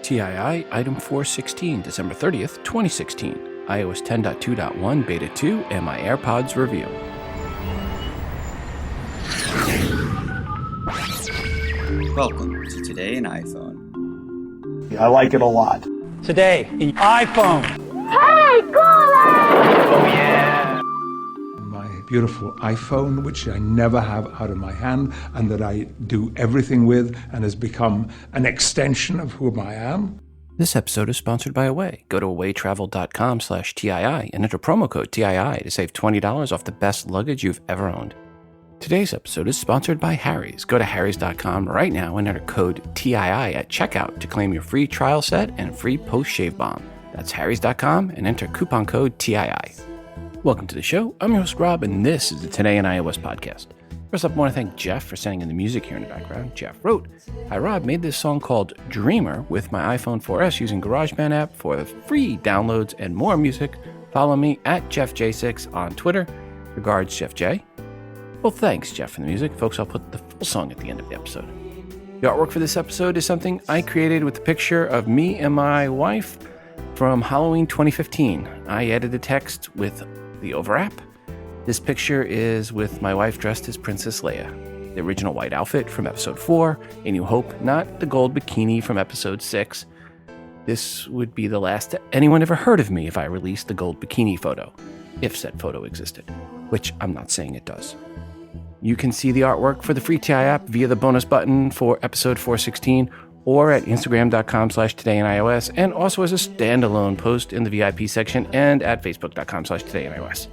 Tii Item 416, December 30th, 2016. iOS 10.2.1 Beta 2 and My AirPods review. Welcome to Today in iPhone. I like it a lot. Today in iPhone. Hey, Google! Oh yeah! My beautiful iPhone, which I never have out of my hand and that I do everything with and has become an extension of who I am. This episode is sponsored by Away. Go to awaytravel.com/TII and enter promo code TII to save $20 off the best luggage you've ever owned. Today's episode is sponsored by Harry's. Go to harrys.com right now and enter code TII at checkout to claim your free trial set and free post-shave balm. That's harrys.com and enter coupon code TII. Welcome to the show. I'm your host, Rob, and this is the Today in iOS podcast. First up, I want to thank Jeff for sending in the music here in the background. Jeff wrote, "Hi, Rob, made this song called Dreamer with my iPhone 4S using Garageband app for the free downloads and more music. Follow me at JeffJ6 on Twitter. Regards, Jeff J." Well, thanks, Jeff, for the music. Folks, I'll put the full song at the end of the episode. The artwork for this episode is something I created with a picture of me and my wife from Halloween 2015. I edited the text with the Over app. This picture is with my wife dressed as Princess Leia, the original white outfit from episode 4, A New Hope, not the gold bikini from episode 6. This would be the last that anyone ever heard of me if I released the gold bikini photo, if said photo existed, which I'm not saying it does. You can see the artwork for the free Tii app via the bonus button for episode 416 or at instagram.com/todayios and also as a standalone post in the VIP section and at facebook.com/todayios.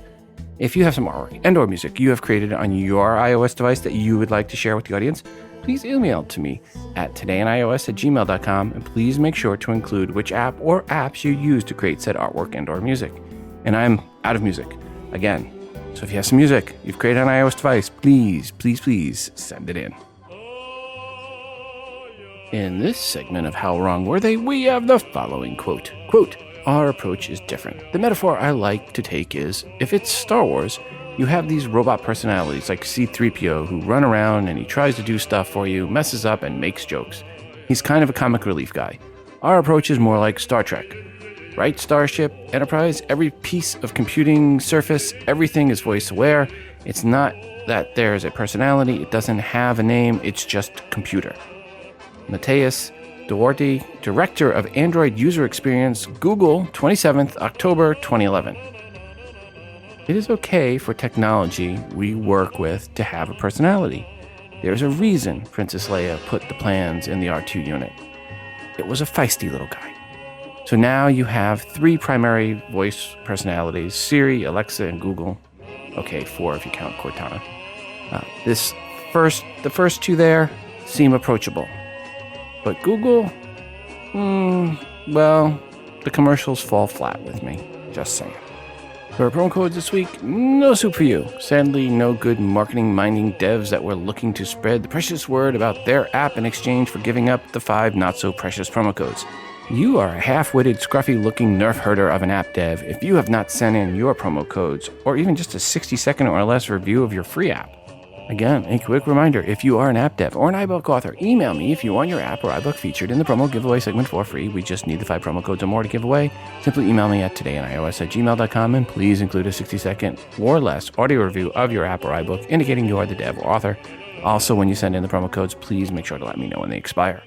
If you have some artwork and or music you have created on your iOS device that you would like to share with the audience, please email to me at todayios@gmail.com and please make sure to include which app or apps you use to create said artwork and or music. And I'm out of music again. So if you have some music you've created on an iOS device, please send it in. In this segment of How Wrong Were They, we have the following quote. Quote, "Our approach is different. The metaphor I like to take is, if it's Star Wars, you have these robot personalities like C-3PO who run around and he tries to do stuff for you, messes up and makes jokes. He's kind of a comic relief guy. Our approach is more like Star Trek. Right, Starship, Enterprise, every piece of computing surface, everything is voice aware. It's not that there's a personality, it doesn't have a name, it's just computer." Matthias Duarte, Director of Android User Experience, Google, 27th October 2011. It is okay for technology we work with to have a personality. There's a reason Princess Leia put the plans in the R2 unit. It was a feisty little guy. So now you have 3 primary voice personalities, Siri, Alexa, and Google. Okay, 4 if you count Cortana. The first 2 there seem approachable. But Google, well, the commercials fall flat with me, just saying. For our promo codes this week, no soup for you. Sadly, no good marketing-minding devs that were looking to spread the precious word about their app in exchange for giving up the 5 not-so-precious promo codes. You are a half-witted, scruffy-looking nerf herder of an app dev if you have not sent in your promo codes, or even just a 60-second or less review of your free app. Again, a quick reminder, if you are an app dev or an iBook author, email me if you want your app or iBook featured in the promo giveaway segment for free. We just need the 5 promo codes or more to give away. Simply email me at todayios@gmail.com and please include a 60-second or less audio review of your app or iBook indicating you are the dev or author. Also, when you send in the promo codes, please make sure to let me know when they expire.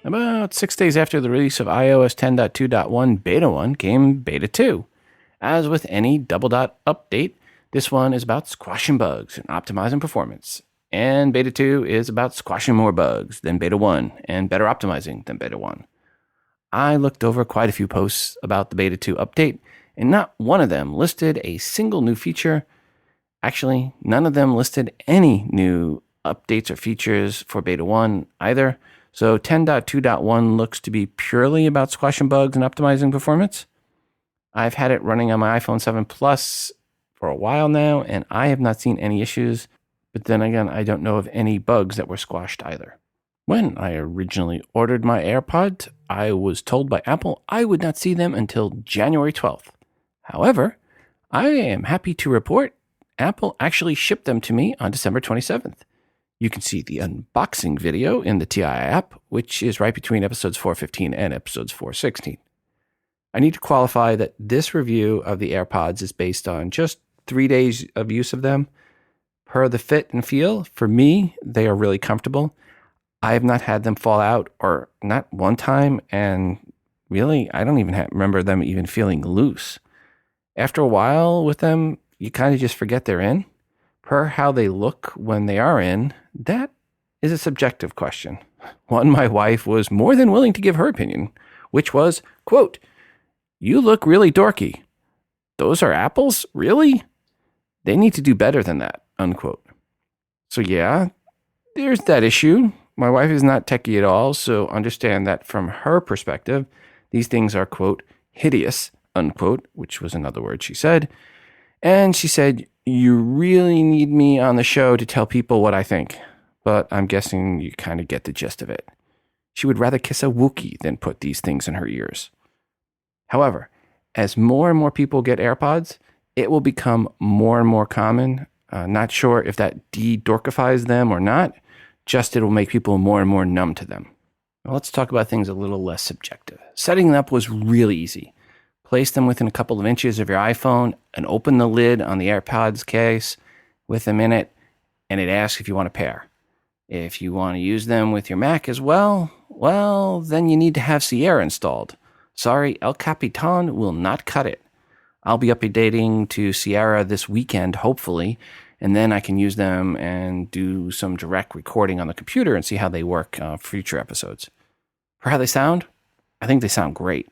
About 6 days after the release of iOS 10.2.1 Beta 1 came Beta 2. As with any double dot update, this one is about squashing bugs and optimizing performance. And Beta 2 is about squashing more bugs than Beta 1 and better optimizing than Beta 1. I looked over quite a few posts about the Beta 2 update, and not one of them listed a single new feature. Actually, none of them listed any new updates or features for Beta 1 either. So 10.2.1 looks to be purely about squashing bugs and optimizing performance. I've had it running on my iPhone 7 Plus for a while now, and I have not seen any issues. But then again, I don't know of any bugs that were squashed either. When I originally ordered my AirPods, I was told by Apple I would not see them until January 12th. However, I am happy to report Apple actually shipped them to me on December 27th. You can see the unboxing video in the Tii app, which is right between episodes 415 and episodes 416. I need to qualify that this review of the AirPods is based on just 3 days of use of them. Per the fit and feel, for me, they are really comfortable. I have not had them fall out, or not one time, and really, I don't even remember them even feeling loose. After a while with them, you kind of just forget they're in. Per how they look when they are in, that is a subjective question. One, my wife was more than willing to give her opinion, which was, quote, "You look really dorky. Those are apples? Really? They need to do better than that," unquote. So yeah, there's that issue. My wife is not techie at all, so understand that from her perspective, these things are, quote, "hideous," unquote, which was another word she said. And she said, "You really need me on the show to tell people what I think." But I'm guessing you kind of get the gist of it. She would rather kiss a Wookiee than put these things in her ears. However, as more and more people get AirPods, it will become more and more common. Not sure if that de-dorkifies them or not, just it will make people more and more numb to them. Now let's talk about things a little less subjective. Setting them up was really easy. Place them within a couple of inches of your iPhone and open the lid on the AirPods case with them in it, and it asks if you want to pair. If you want to use them with your Mac as well, then you need to have Sierra installed. Sorry, El Capitan will not cut it. I'll be updating to Sierra this weekend, hopefully, and then I can use them and do some direct recording on the computer and see how they work for future episodes. For how they sound, I think they sound great.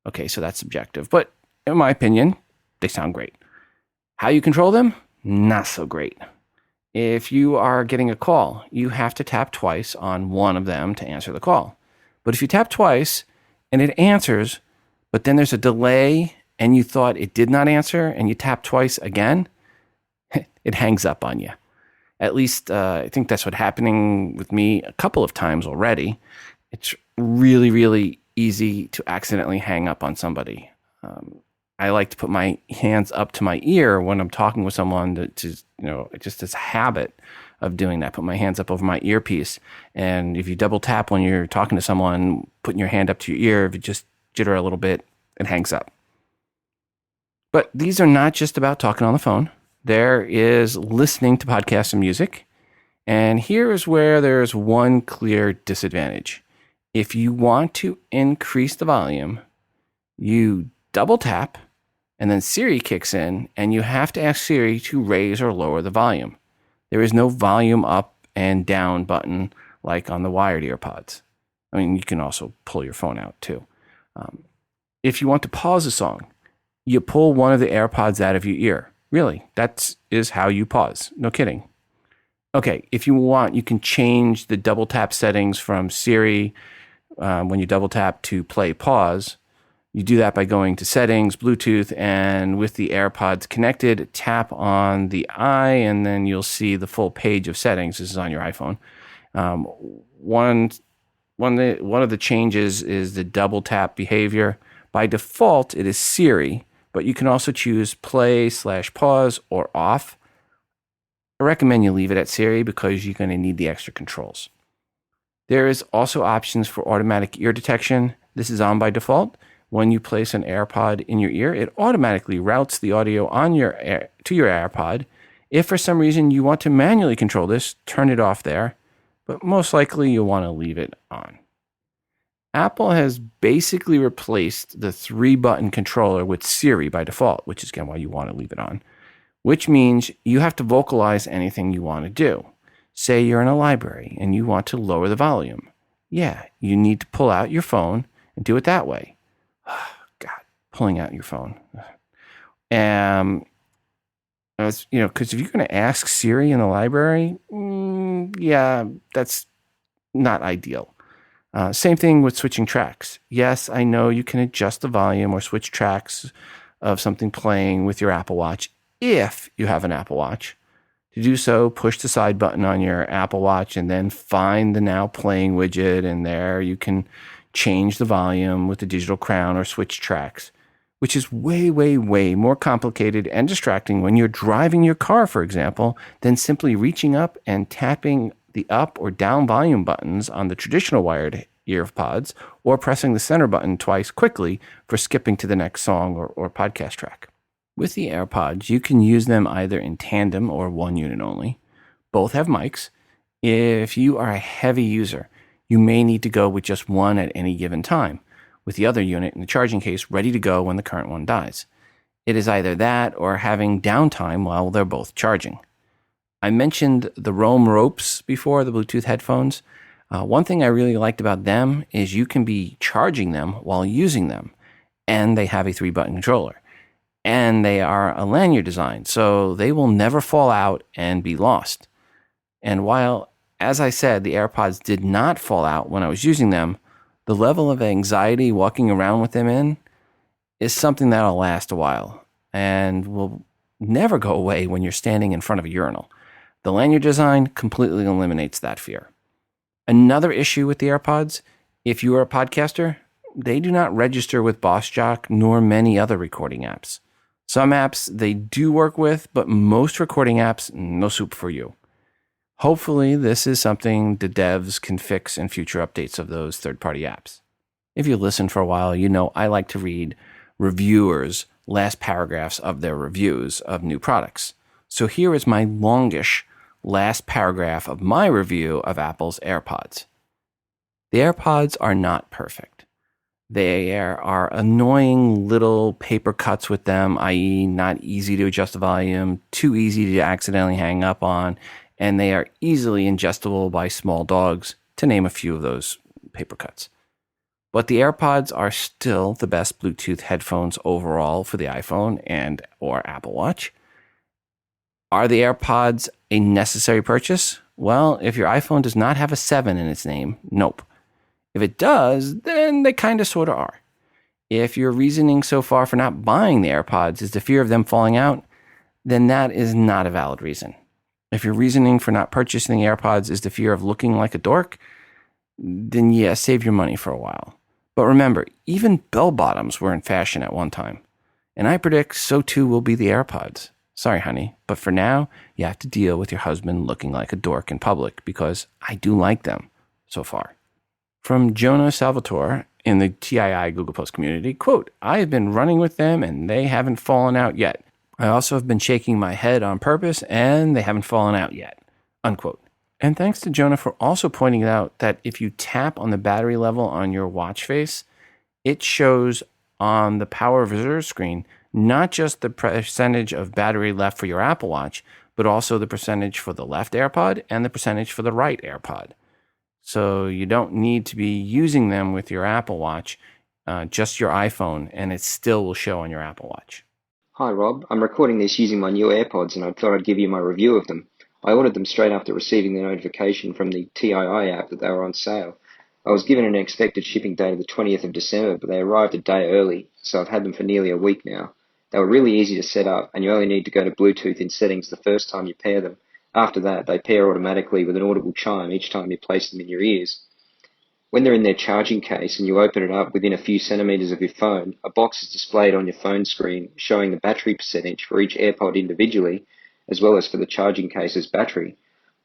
Okay, so that's subjective, but in my opinion, they sound great. How you control them? Not so great. If you are getting a call, you have to tap twice on one of them to answer the call. But if you tap twice and it answers, but then there's a delay and you thought it did not answer and you tap twice again, it hangs up on you. At least I think that's what's happening with me a couple of times already. It's really, really easy to accidentally hang up on somebody. I like to put my hands up to my ear when I'm talking with someone just this habit of doing that. Put my hands up over my earpiece. And if you double tap when you're talking to someone, putting your hand up to your ear, if you just jitter a little bit, it hangs up. But these are not just about talking on the phone. There is listening to podcasts and music. And here is where there's one clear disadvantage. If you want to increase the volume, you double tap, and then Siri kicks in, and you have to ask Siri to raise or lower the volume. There is no volume up and down button like on the wired AirPods. I mean, you can also pull your phone out too. If you want to pause a song, you pull one of the AirPods out of your ear. Really, that is how you pause. No kidding. Okay, if you want, you can change the double tap settings from Siri when you double tap to play pause. You do that by going to settings, Bluetooth, and with the AirPods connected, tap on the eye, and then you'll see the full page of settings. This is on your iPhone. One of the changes is the double tap behavior. By default, it is Siri, but you can also choose play/pause or off. I recommend you leave it at Siri because you're going to need the extra controls. There is also options for automatic ear detection. This is on by default. When you place an AirPod in your ear, it automatically routes the audio to your AirPod. If for some reason you want to manually control this, turn it off there, but most likely you'll want to leave it on. Apple has basically replaced the 3-button controller with Siri by default, which is again why you want to leave it on, which means you have to vocalize anything you want to do. Say you're in a library and you want to lower the volume. Yeah, you need to pull out your phone and do it that way. God, pulling out your phone. Because if you're going to ask Siri in the library, yeah, that's not ideal. Same thing with switching tracks. Yes, I know you can adjust the volume or switch tracks of something playing with your Apple Watch if you have an Apple Watch. To do so, push the side button on your Apple Watch and then find the Now Playing widget, and there you can change the volume with the digital crown or switch tracks. which is way, way, way more complicated and distracting when you're driving your car, for example, than simply reaching up and tapping the up or down volume buttons on the traditional wired AirPods or pressing the center button twice quickly for skipping to the next song or podcast track. With the AirPods, you can use them either in tandem or one unit only. Both have mics. If you are a heavy user, you may need to go with just one at any given time, with the other unit in the charging case ready to go when the current one dies. It is either that or having downtime while they're both charging. I mentioned the Roam Ropes before, the Bluetooth headphones. One thing I really liked about them is you can be charging them while using them, and they have a 3-button controller. And they are a lanyard design, so they will never fall out and be lost. And while, as I said, the AirPods did not fall out when I was using them, the level of anxiety walking around with them in is something that'll last a while and will never go away when you're standing in front of a urinal. The lanyard design completely eliminates that fear. Another issue with the AirPods, if you are a podcaster, they do not register with BossJock nor many other recording apps. Some apps they do work with, but most recording apps, no soup for you. Hopefully, this is something the devs can fix in future updates of those third-party apps. If you listen for a while, you know I like to read reviewers' last paragraphs of their reviews of new products. So here is my longish last paragraph of my review of Apple's AirPods. The AirPods are not perfect. There are annoying little paper cuts with them, i.e. not easy to adjust the volume, too easy to accidentally hang up on, and they are easily ingestible by small dogs, to name a few of those paper cuts. But the AirPods are still the best Bluetooth headphones overall for the iPhone and or Apple Watch. Are the AirPods a necessary purchase? Well, if your iPhone does not have a 7 in its name, nope. If it does, then they kind of sort of are. If your reasoning so far for not buying the AirPods is the fear of them falling out, then that is not a valid reason. If your reasoning for not purchasing the AirPods is the fear of looking like a dork, then yeah, save your money for a while. But remember, even bell-bottoms were in fashion at one time. And I predict so too will be the AirPods. Sorry, honey, but for now, you have to deal with your husband looking like a dork in public because I do like them so far. From Jonah Salvatore in the TII Google Post community, quote, I have been running with them and they haven't fallen out yet. I also have been shaking my head on purpose, and they haven't fallen out yet, unquote. And thanks to Jonah for also pointing out that if you tap on the battery level on your watch face, it shows on the power of reserve screen not just the percentage of battery left for your Apple Watch, but also the percentage for the left AirPod and the percentage for the right AirPod. So you don't need to be using them with your Apple Watch, just your iPhone, and it still will show on your Apple Watch. Hi Rob, I'm recording this using my new AirPods and I thought I'd give you my review of them. I ordered them straight after receiving the notification from the Tii app that they were on sale. I was given an expected shipping date of the 20th of December, but they arrived a day early, so I've had them for nearly a week now. They were really easy to set up and you only need to go to Bluetooth in settings the first time you pair them. After that, they pair automatically with an audible chime each time you place them in your ears. When they're in their charging case and you open it up within a few centimetres of your phone, a box is displayed on your phone screen showing the battery percentage for each AirPod individually, as well as for the charging case's battery.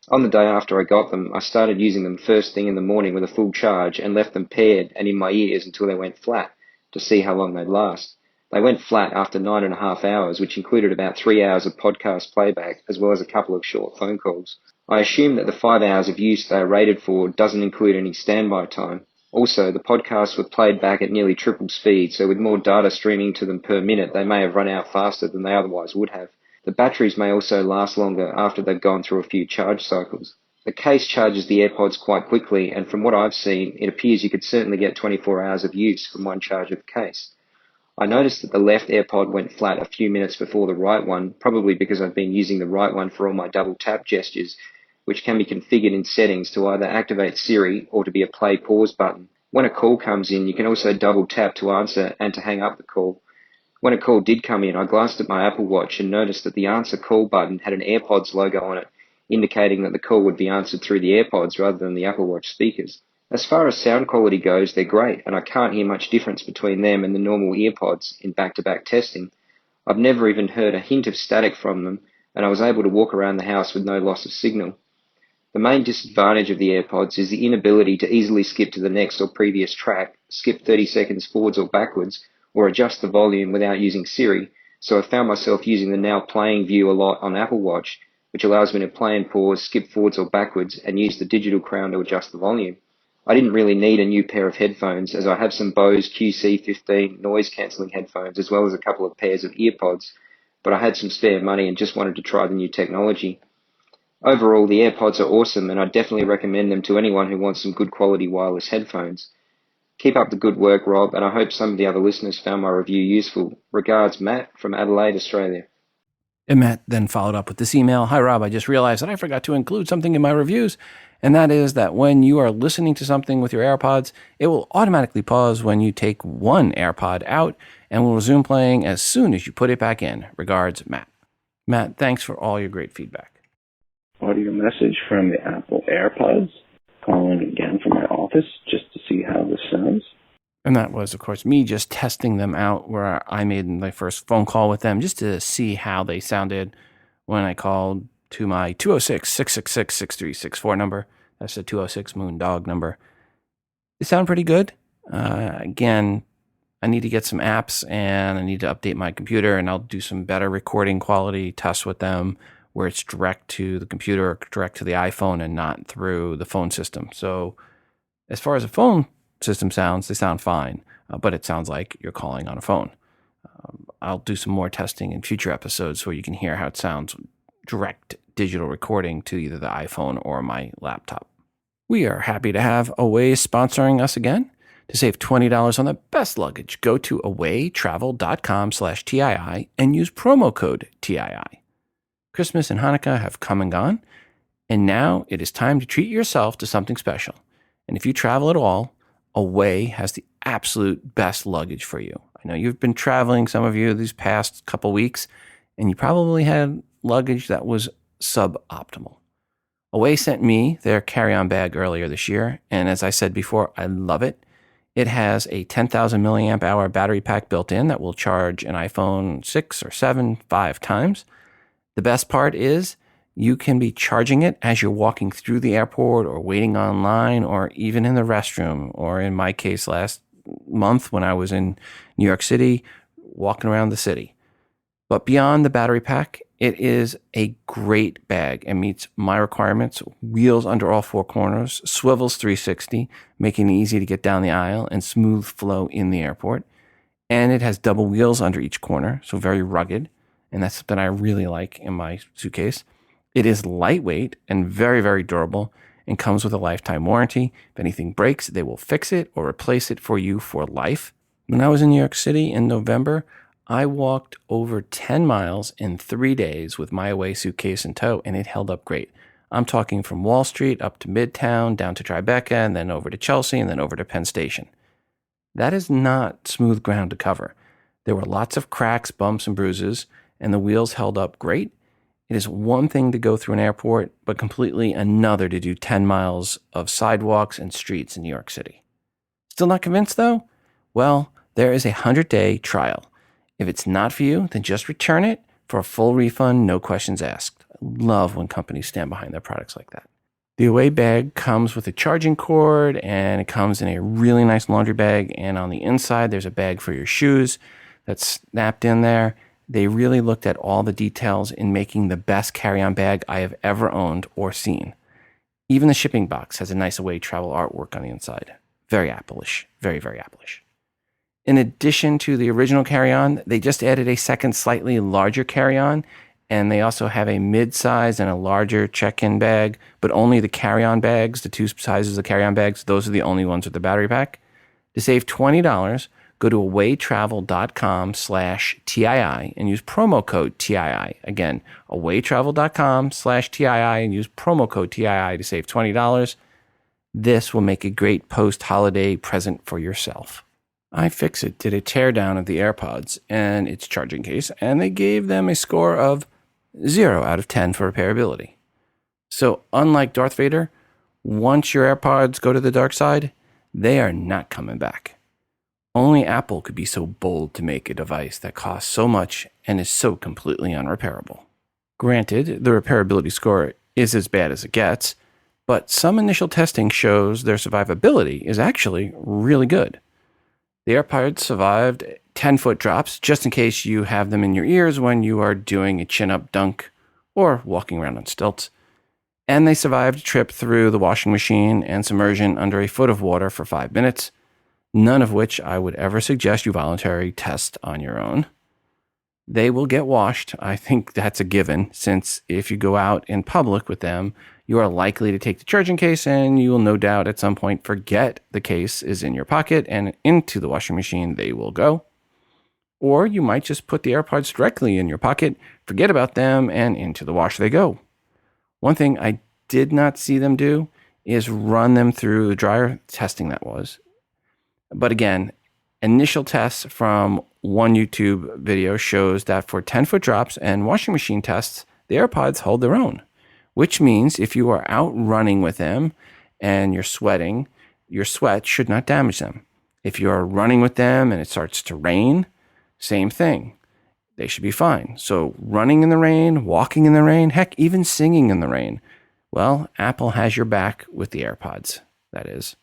On the day after I got them, I started using them first thing in the morning with a full charge and left them paired and in my ears until they went flat to see how long they'd last. They went flat after 9.5 hours, which included about 3 hours of podcast playback, as well as a couple of short phone calls. I assume that the 5 hours of use they are rated for doesn't include any standby time. Also, the podcasts were played back at nearly triple speed, so with more data streaming to them per minute, they may have run out faster than they otherwise would have. The batteries may also last longer after they've gone through a few charge cycles. The case charges the AirPods quite quickly, and from what I've seen, it appears you could certainly get 24 hours of use from one charge of the case. I noticed that the left AirPod went flat a few minutes before the right one, probably because I've been using the right one for all my double tap gestures, which can be configured in settings to either activate Siri or to be a play-pause button. When a call comes in, you can also double tap to answer and to hang up the call. When a call did come in, I glanced at my Apple Watch and noticed that the answer call button had an AirPods logo on it, indicating that the call would be answered through the AirPods rather than the Apple Watch speakers. As far as sound quality goes, they're great, and I can't hear much difference between them and the normal AirPods in back-to-back testing. I've never even heard a hint of static from them, and I was able to walk around the house with no loss of signal. The main disadvantage of the AirPods is the inability to easily skip to the next or previous track, skip 30 seconds forwards or backwards, or adjust the volume without using Siri, so I found myself using the now playing view a lot on Apple Watch, which allows me to play and pause, skip forwards or backwards, and use the digital crown to adjust the volume. I didn't really need a new pair of headphones, as I have some Bose QC15 noise-cancelling headphones as well as a couple of pairs of AirPods, but I had some spare money and just wanted to try the new technology. Overall, the AirPods are awesome, and I definitely recommend them to anyone who wants some good quality wireless headphones. Keep up the good work, Rob, and I hope some of the other listeners found my review useful. Regards, Matt from Adelaide, Australia. And Matt then followed up with this email. Hi, Rob. I just realized that I forgot to include something in my reviews, and that is that when you are listening to something with your AirPods, it will automatically pause when you take one AirPod out and will resume playing as soon as you put it back in. Regards, Matt. Matt, thanks for all your great feedback. Audio message from the Apple AirPods. Calling again from my office just to see how this sounds. And that was, of course, me just testing them out where I made my first phone call with them just to see how they sounded when I called to my 206-666-6364 number. That's the 206 Moondog number. They sound pretty good. Again, I need to get some apps and I need to update my computer, and I'll do some better recording quality tests with them where it's direct to the computer or direct to the iPhone and not through the phone system. So as far as the phone system sounds, they sound fine, but it sounds like you're calling on a phone. I'll do some more testing in future episodes where you can hear how it sounds direct digital recording to either the iPhone or my laptop. We are happy to have Away sponsoring us again. To save $20 on the best luggage, go to awaytravel.com/TII and use promo code TII. Christmas and Hanukkah have come and gone, and now it is time to treat yourself to something special. And if you travel at all, Away has the absolute best luggage for you. I know you've been traveling, some of you, these past couple weeks, and you probably had luggage that was suboptimal. Away sent me their carry-on bag earlier this year, and as I said before, I love it. It has a 10,000 milliamp hour battery pack built in that will charge an iPhone 6 or 7 5 times. The best part is you can be charging it as you're walking through the airport or waiting online or even in the restroom, or in my case last month when I was in New York City, walking around the city. But beyond the battery pack, it is a great bag and meets my requirements. Wheels under all four corners, swivels 360, making it easy to get down the aisle and smooth flow in the airport. And it has double wheels under each corner, so very rugged. And that's something I really like in my suitcase. It is lightweight and very, very durable and comes with a lifetime warranty. If anything breaks, they will fix it or replace it for you for life. When I was in New York City in November, I walked over 10 miles in 3 days with my Away suitcase in tow, and it held up great. I'm talking from Wall Street up to Midtown, down to Tribeca, and then over to Chelsea, and then over to Penn Station. That is not smooth ground to cover. There were lots of cracks, bumps, and bruises, and the wheels held up great. It is one thing to go through an airport, but completely another to do 10 miles of sidewalks and streets in New York City. Still not convinced, though? Well, there is a 100-day trial. If it's not for you, then just return it for a full refund, no questions asked. I love when companies stand behind their products like that. The Away bag comes with a charging cord, and it comes in a really nice laundry bag, and on the inside, there's a bag for your shoes that's snapped in there. They really looked at all the details in making the best carry-on bag I have ever owned or seen. Even the shipping box has a nice Away travel artwork on the inside. Very Apple-ish. Very, very Apple-ish. In addition to the original carry-on, they just added a second slightly larger carry-on, and they also have a mid-size and a larger check-in bag, but only the carry-on bags, the two sizes of carry-on bags, those are the only ones with the battery pack. To save $20, go to awaytravel.com/TII and use promo code TII. Again, awaytravel.com/TII and use promo code TII to save $20. This will make a great post-holiday present for yourself. iFixit did a teardown of the AirPods and its charging case, and they gave them a score of 0 out of 10 for repairability. So unlike Darth Vader, Once your AirPods go to the dark side, they are not coming back. Only Apple could be so bold to make a device that costs so much and is so completely unrepairable. Granted, the repairability score is as bad as it gets, but some initial testing shows their survivability is actually really good. The AirPods survived 10-foot drops, just in case you have them in your ears when you are doing a chin-up dunk or walking around on stilts. And they survived a trip through the washing machine and submersion under a foot of water for 5 minutes, none of which I would ever suggest you voluntarily test on your own. They will get washed. I think that's a given, since if you go out in public with them, you are likely to take the charging case and you will no doubt at some point forget the case is in your pocket and into the washing machine they will go. Or you might just put the AirPods directly in your pocket, forget about them, and into the wash they go. One thing I did not see them do is run them through the dryer, testing that was. But again, initial tests from one YouTube video shows that for 10-foot drops and washing machine tests, the AirPods hold their own, which means if you are out running with them and you're sweating, your sweat should not damage them. If you are running with them and it starts to rain, same thing. They should be fine. So running in the rain, walking in the rain, heck, even singing in the rain. Well, Apple has your back with the AirPods, that is.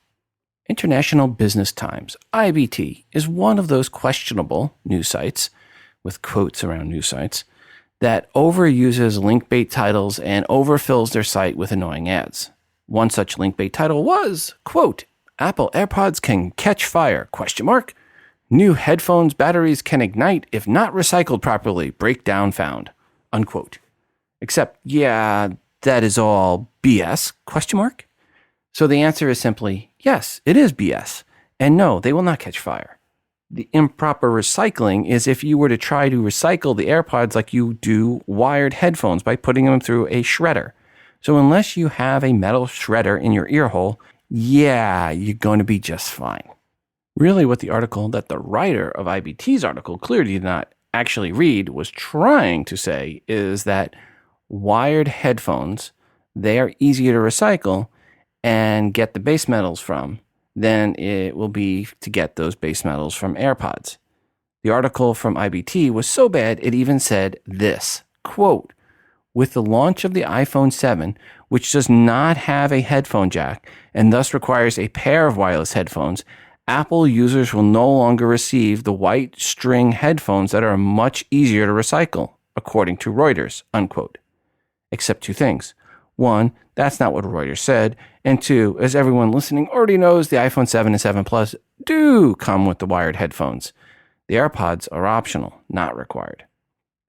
International Business Times, IBT, is one of those questionable news sites, with quotes around news sites, that overuses link bait titles and overfills their site with annoying ads. One such link bait title was, quote, Apple AirPods can catch fire, ? New headphones batteries can ignite if not recycled properly, breakdown found, unquote. Except, yeah, that is all BS, ? So the answer is simply, yes, it is BS. And no, they will not catch fire. The improper recycling is if you were to try to recycle the AirPods like you do wired headphones by putting them through a shredder. So unless you have a metal shredder in your ear hole, yeah, you're going to be just fine. Really what the article that the writer of IBT's article clearly did not actually read was trying to say is that wired headphones, they are easier to recycle and get the base metals from than it will be to get those base metals from AirPods. The article from IBT was so bad it even said this, quote, with the launch of the iPhone 7, which does not have a headphone jack and thus requires a pair of wireless headphones, Apple users will no longer receive the white string headphones that are much easier to recycle, according to Reuters, unquote. Except two things. One, that's not what Reuters said. And two, as everyone listening already knows, the iPhone 7 and 7 Plus do come with the wired headphones. The AirPods are optional, not required.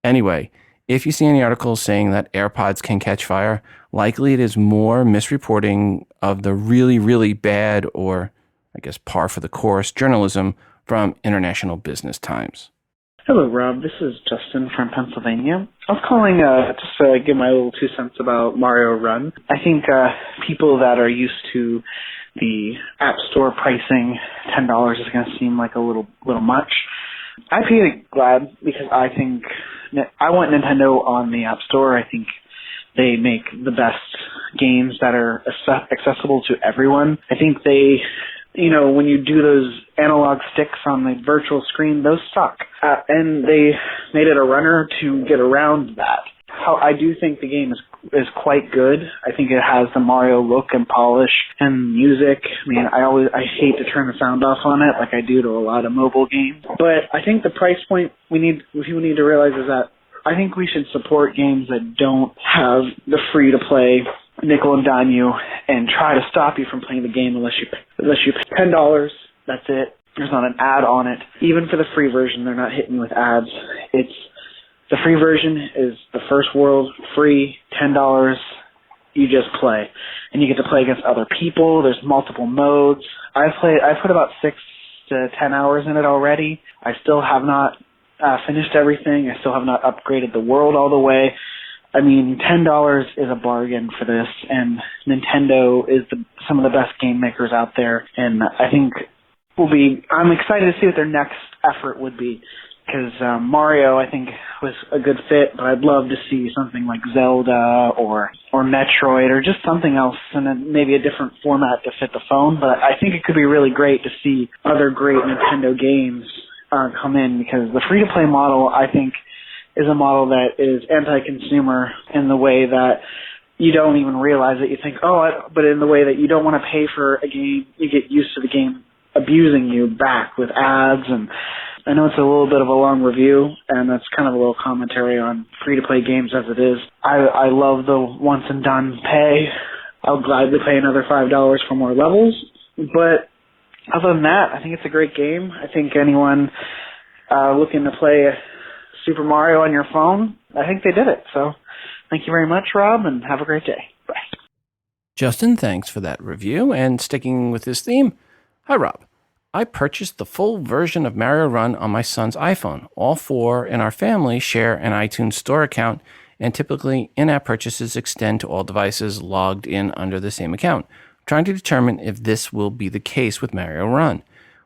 Anyway, if you see any articles saying that AirPods can catch fire, likely it is more misreporting of the really, really bad or, I guess, par for the course journalism from International Business Times. Hello, Rob. This is Justin from Pennsylvania. I was calling just to give my little 2 cents about Mario Run. I think people that are used to the App Store pricing, $10 is going to seem like a little much. I'd be glad because I think I want Nintendo on the App Store. I think they make the best games that are accessible to everyone. I think they, when you do those analog sticks on the virtual screen, those suck. And they made it a runner to get around that. I do think the game is quite good. I think it has the Mario look and polish and music. I mean, I hate to turn the sound off on it like I do to a lot of mobile games. But I think the price point people need to realize is that I think we should support games that don't have the free to play nickel and dime you and try to stop you from playing the game unless you pay $10. That's it. There's not an ad on it. Even for the free version, they're not hitting you with ads. The free version is the first world, free, $10. You just play. And you get to play against other people. There's multiple modes. I put about 6 to 10 hours in it already. I still have not finished everything. I still have not upgraded the world all the way. I mean, $10 is a bargain for this, and Nintendo is some of the best game makers out there, and I think I'm excited to see what their next effort would be. because Mario, I think, was a good fit, but I'd love to see something like Zelda or Metroid or just something else in maybe a different format to fit the phone. But I think it could be really great to see other great Nintendo games come in, because the free-to-play model, I think, is a model that is anti-consumer in the way that you don't even realize it. You think, but in the way that you don't want to pay for a game, you get used to the game abusing you back with ads. And I know it's a little bit of a long review, and that's kind of a little commentary on free-to-play games as it is. I love the once-and-done pay. I'll gladly pay another $5 for more levels. But other than that, I think it's a great game. I think anyone looking to play Super Mario on your phone, I think they did it. So thank you very much, Rob, and have a great day. Bye. Justin, thanks for that review. And sticking with this theme, hi, Rob. I purchased the full version of Mario Run on my son's iPhone. All four in our family share an iTunes Store account, and typically in-app purchases extend to all devices logged in under the same account. I'm trying to determine if this will be the case with Mario Run.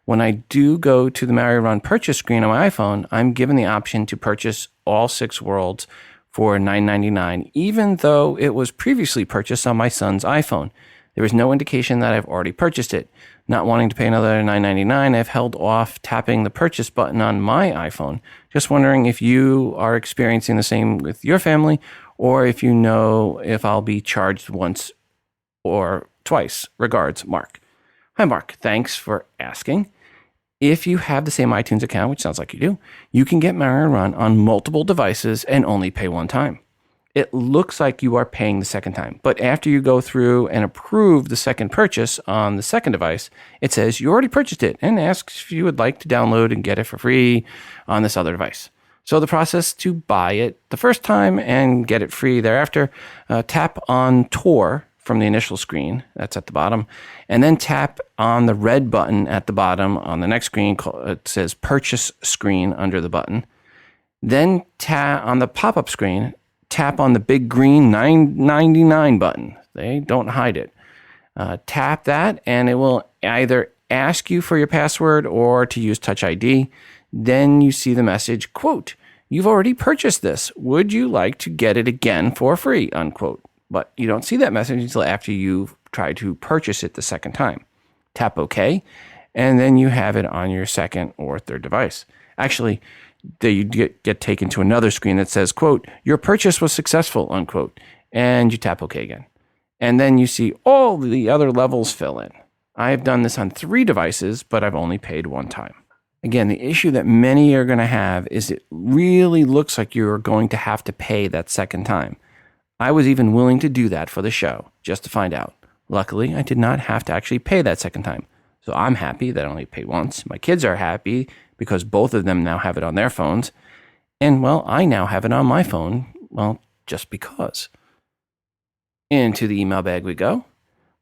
When I do go to the Mario Run purchase screen on my iPhone, I'm given the option to purchase all 6 worlds for $9.99, even though it was previously purchased on my son's iPhone. There is no indication that I've already purchased it. Not wanting to pay another $9.99, I've held off tapping the purchase button on my iPhone. Just wondering if you are experiencing the same with your family, or if you know if I'll be charged once or twice. Regards, Mark. Hi, Mark. Thanks for asking. If you have the same iTunes account, which sounds like you do, you can get Mario Run on multiple devices and only pay one time. It looks like you are paying the second time, but after you go through and approve the second purchase on the second device, it says you already purchased it and asks if you would like to download and get it for free on this other device. So the process to buy it the first time and get it free thereafter, tap on Tour from the initial screen, that's at the bottom, and then tap on the red button at the bottom on the next screen. It says Purchase Screen under the button. Then on the pop-up screen, tap on the big green $9.99 button. They don't hide it. Tap that, and it will either ask you for your password or to use Touch ID. Then you see the message, quote, "You've already purchased this. Would you like to get it again for free?" unquote. But you don't see that message until after you've tried to purchase it the second time. Tap OK, and then you have it on your second or third device. Actually, you get taken to another screen that says, quote, "Your purchase was successful," unquote, and you tap OK again. And then you see all the other levels fill in. I have done this on 3 devices, but I've only paid one time. Again, the issue that many are going to have is it really looks like you're going to have to pay that second time. I was even willing to do that for the show, just to find out. Luckily, I did not have to actually pay that second time. So I'm happy that I only paid once. My kids are happy because both of them now have it on their phones. And, well, I now have it on my phone, well, just because. Into the email bag we go.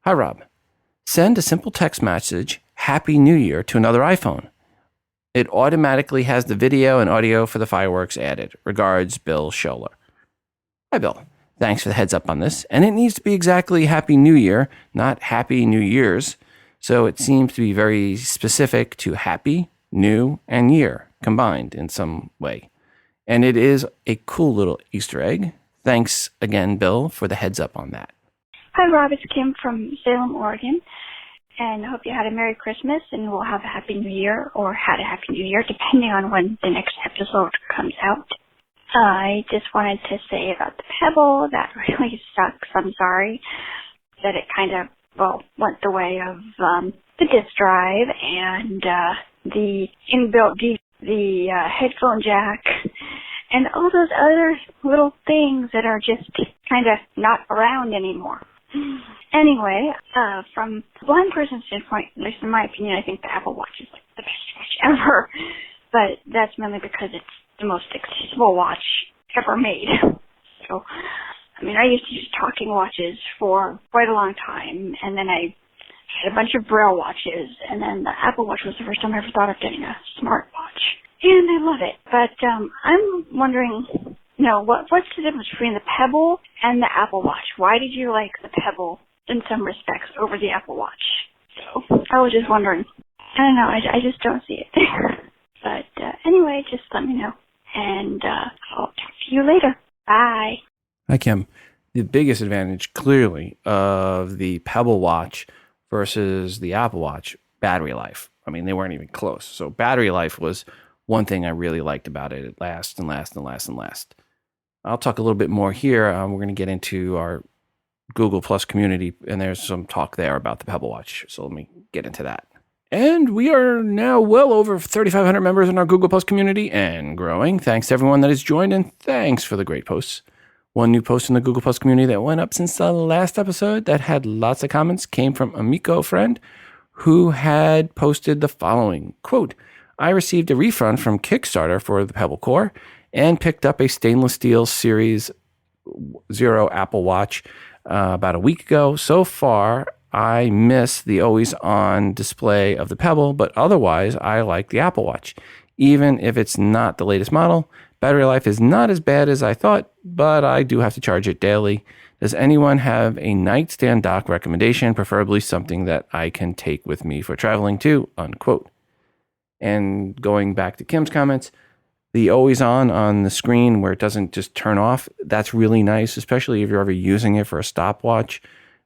Hi, Rob. Send a simple text message, Happy New Year, to another iPhone. It automatically has the video and audio for the fireworks added. Regards, Bill Scholler. Hi, Bill. Thanks for the heads up on this. And it needs to be exactly Happy New Year, not Happy New Year's. So it seems to be very specific to happy, new, and year combined in some way. And it is a cool little Easter egg. Thanks again, Bill, for the heads up on that. Hi, Rob. It's Kim from Salem, Oregon. And I hope you had a Merry Christmas and we'll have a Happy New Year, or had a Happy New Year, depending on when the next episode comes out. I just wanted to say about the Pebble, that really sucks. I'm sorry that it kind of, went the way of the disk drive and the inbuilt the headphone jack and all those other little things that are just kind of not around anymore. Anyway, from one person's standpoint, at least in my opinion, I think the Apple Watch is like the best watch ever. But that's mainly because it's the most accessible watch ever made. So, I mean, I used to use talking watches for quite a long time, and then I had a bunch of Braille watches, and then the Apple Watch was the first time I ever thought of getting a smart watch. And I love it. But I'm wondering, what's the difference between the Pebble and the Apple Watch? Why did you like the Pebble in some respects over the Apple Watch? So I was just wondering. I don't know. I just don't see it. But anyway, just let me know. And I'll talk to you later. Bye. Hi, Kim. The biggest advantage, clearly, of the Pebble Watch versus the Apple Watch, battery life. I mean, they weren't even close. So battery life was one thing I really liked about it. It lasts and lasts and lasts and lasts. I'll talk a little bit more here. We're going to get into our Google Plus community, and there's some talk there about the Pebble Watch. So let me get into that. And we are now well over 3,500 members in our Google Plus community and growing. Thanks to everyone that has joined, and thanks for the great posts. One new post in the Google Plus community that went up since the last episode that had lots of comments came from a Miko friend who had posted the following, quote, I received a refund from Kickstarter for the Pebble Core and picked up a stainless steel Series 0 Apple Watch about a week ago. So far, I miss the always-on display of the Pebble, but otherwise, I like the Apple Watch. Even if it's not the latest model, battery life is not as bad as I thought, but I do have to charge it daily. Does anyone have a nightstand dock recommendation, preferably something that I can take with me for traveling too, unquote. And going back to Kim's comments, the always on the screen where it doesn't just turn off, that's really nice, especially if you're ever using it for a stopwatch.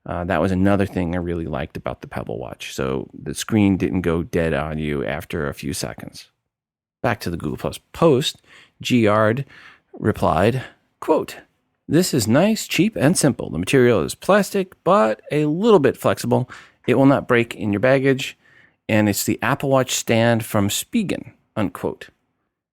That was another thing I really liked about the Pebble Watch. So the screen didn't go dead on you after a few seconds. Back to the Google Plus post, Giard replied, quote, this is nice, cheap, and simple. The material is plastic, but a little bit flexible. It will not break in your baggage. And it's the Apple Watch stand from Spigen, unquote.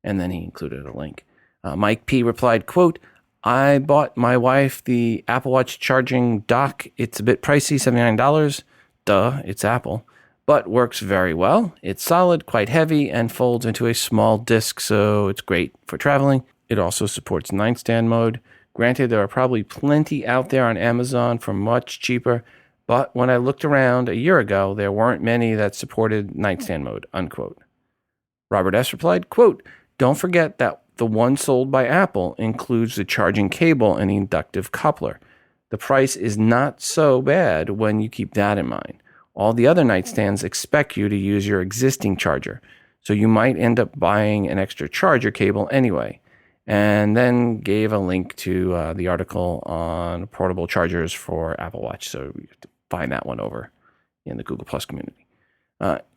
And then he included a link. Mike P. replied, quote, I bought my wife the Apple Watch charging dock. It's a bit pricey, $79. Duh, it's Apple. But works very well. It's solid, quite heavy, and folds into a small disc, so it's great for traveling. It also supports nightstand mode. Granted, there are probably plenty out there on Amazon for much cheaper, but when I looked around a year ago, there weren't many that supported nightstand mode, unquote. Robert S. replied, quote, don't forget that the one sold by Apple includes the charging cable and the inductive coupler. The price is not so bad when you keep that in mind. All the other nightstands expect you to use your existing charger, so you might end up buying an extra charger cable anyway. And then gave a link to the article on portable chargers for Apple Watch, so you have to find that one over in the Google Plus community.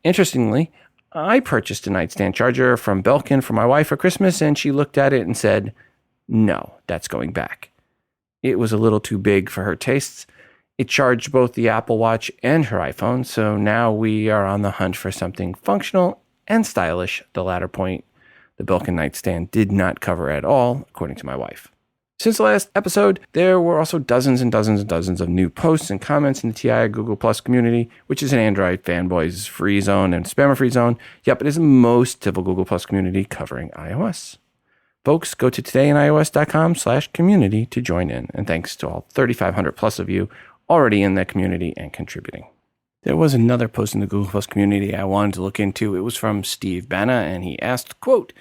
Interestingly, I purchased a nightstand charger from Belkin for my wife for Christmas, and she looked at it and said, no, that's going back. It was a little too big for her tastes. It charged both the Apple Watch and her iPhone, so now we are on the hunt for something functional and stylish. The latter point, the Belkin nightstand did not cover at all, according to my wife. Since the last episode, there were also dozens and dozens and dozens of new posts and comments in the TI Google Plus community, which is an Android fanboys free zone and spammer free zone. Yep, it is the most typical Google Plus community covering iOS. Folks, go to todayinos.com/community to join in. And thanks to all 3,500 plus of you already in that community and contributing. There was another post in the Google Plus community I wanted to look into. It was from Steve Banna, and he asked, quote,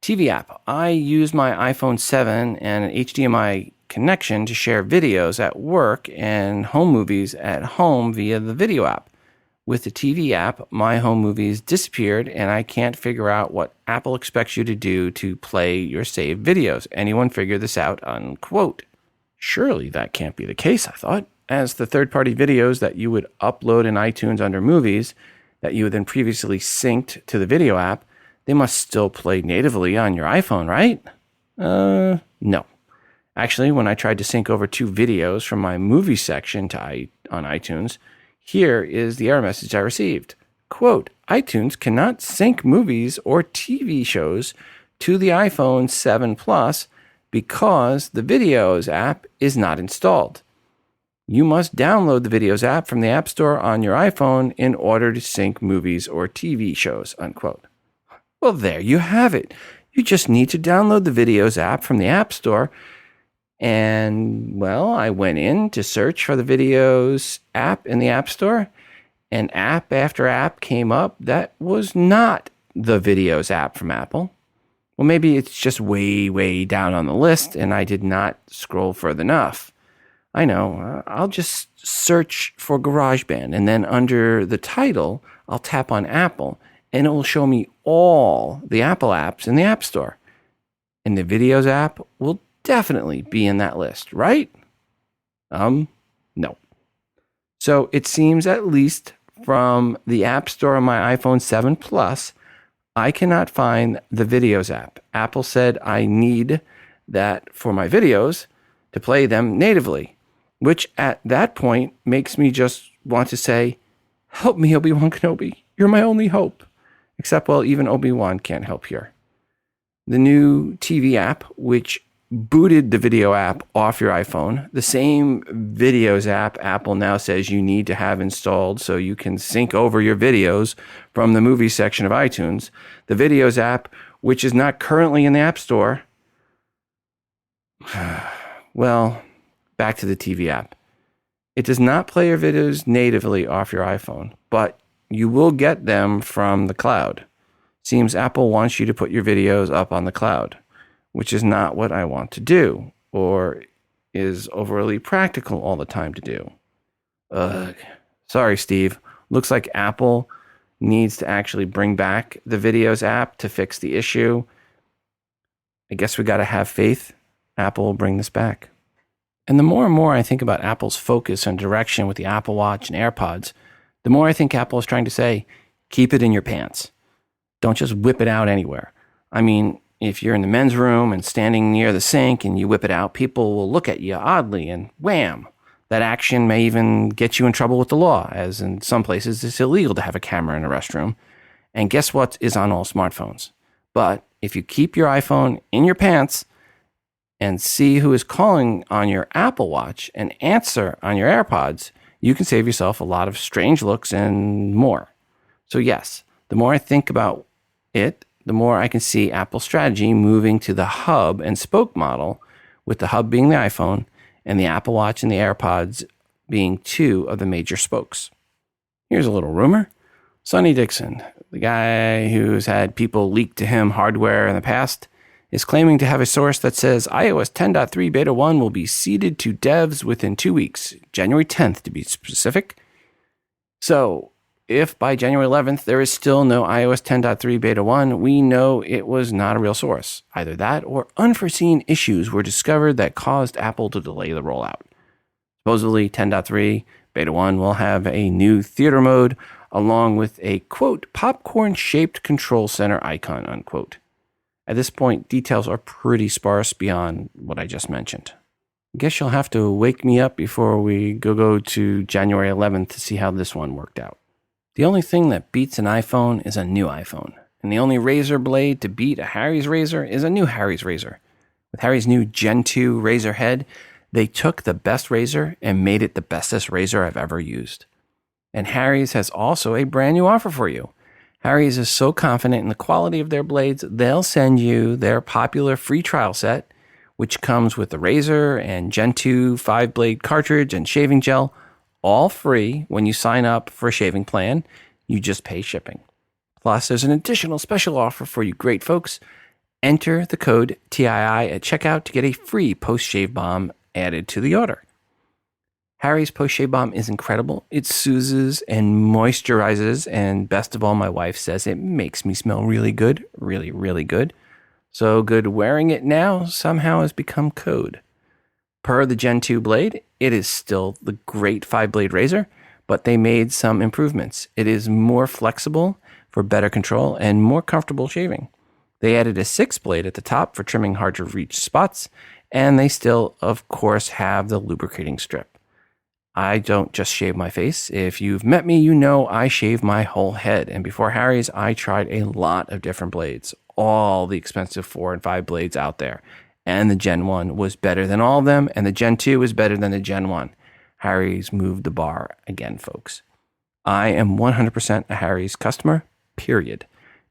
TV app. I use my iPhone 7 and an HDMI connection to share videos at work and home movies at home via the video app. With the TV app, my home movies disappeared, and I can't figure out what Apple expects you to do to play your saved videos. Anyone figure this out, unquote. Surely that can't be the case, I thought, as the third-party videos that you would upload in iTunes under Movies that you had then previously synced to the video app, they must still play natively on your iPhone, right? No. Actually, when I tried to sync over two videos from my movie section to on iTunes, here is the error message I received. Quote, iTunes cannot sync movies or TV shows to the iPhone 7 Plus because the Videos app is not installed. You must download the Videos app from the App Store on your iPhone in order to sync movies or TV shows, unquote. Well, there you have it. You just need to download the Videos app from the App Store. And, well, I went in to search for the Videos app in the App Store, and app after app came up that was not the Videos app from Apple. Well, maybe it's just way, way down on the list, and I did not scroll further enough. I know. I'll just search for GarageBand, and then under the title, I'll tap on Apple, and it will show me all the Apple apps in the App Store. And the Videos app will definitely be in that list, right? No. So it seems, at least from the App Store on my iPhone 7 Plus, I cannot find the Videos app. Apple said I need that for my videos to play them natively, which at that point makes me just want to say, help me, Obi-Wan Kenobi. You're my only hope. Except, well, even Obi-Wan can't help here. The new TV app, which booted the video app off your iPhone, the same Videos app Apple now says you need to have installed so you can sync over your videos from the movie section of iTunes. The Videos app, which is not currently in the App Store. Well, back to the TV app. It does not play your videos natively off your iPhone, but you will get them from the cloud. Seems Apple wants you to put your videos up on the cloud, which is not what I want to do, or is overly practical all the time to do. Ugh. Sorry, Steve. Looks like Apple needs to actually bring back the Videos app to fix the issue. I guess we got to have faith Apple will bring this back. And the more and more I think about Apple's focus and direction with the Apple Watch and AirPods, the more I think Apple is trying to say, keep it in your pants. Don't just whip it out anywhere. I mean, if you're in the men's room and standing near the sink and you whip it out, people will look at you oddly and wham. That action may even get you in trouble with the law, as in some places it's illegal to have a camera in a restroom. And guess what is on all smartphones? But if you keep your iPhone in your pants and see who is calling on your Apple Watch and answer on your AirPods, you can save yourself a lot of strange looks and more. So yes, the more I think about it, the more I can see Apple's strategy moving to the hub and spoke model, with the hub being the iPhone and the Apple Watch and the AirPods being two of the major spokes. Here's a little rumor. Sonny Dixon, the guy who's had people leak to him hardware in the past, is claiming to have a source that says iOS 10.3 Beta 1 will be seeded to devs within 2 weeks, January 10th to be specific. So, if by January 11th there is still no iOS 10.3 Beta 1, we know it was not a real source. Either that or unforeseen issues were discovered that caused Apple to delay the rollout. Supposedly 10.3 Beta 1 will have a new theater mode along with a, quote, popcorn-shaped control center icon, unquote. At this point, details are pretty sparse beyond what I just mentioned. I guess you'll have to wake me up before we go to January 11th to see how this one worked out. The only thing that beats an iPhone is a new iPhone. And the only razor blade to beat a Harry's razor is a new Harry's razor. With Harry's new Gen 2 razor head, they took the best razor and made it the bestest razor I've ever used. And Harry's has also a brand new offer for you. Harry's is so confident in the quality of their blades, they'll send you their popular free trial set, which comes with the razor and Gen 2 5-blade cartridge and shaving gel, all free when you sign up for a shaving plan. You just pay shipping. Plus, there's an additional special offer for you great folks. Enter the code TII at checkout to get a free post-shave balm added to the order. Harry's post-shave balm is incredible. It soothes and moisturizes, and best of all, my wife says it makes me smell really good, really, really good. So good wearing it now somehow has become code. Per the Gen 2 blade, it is still the great 5-blade razor, but they made some improvements. It is more flexible for better control and more comfortable shaving. They added a 6-blade at the top for trimming hard-to-reach spots, and they still, of course, have the lubricating strip. I don't just shave my face. If you've met me, you know I shave my whole head. And before Harry's, I tried a lot of different blades, all the expensive 4 and 5 blades out there. And the Gen 1 was better than all of them, and the Gen 2 was better than the Gen 1. Harry's moved the bar again, folks. I am 100% a Harry's customer, period.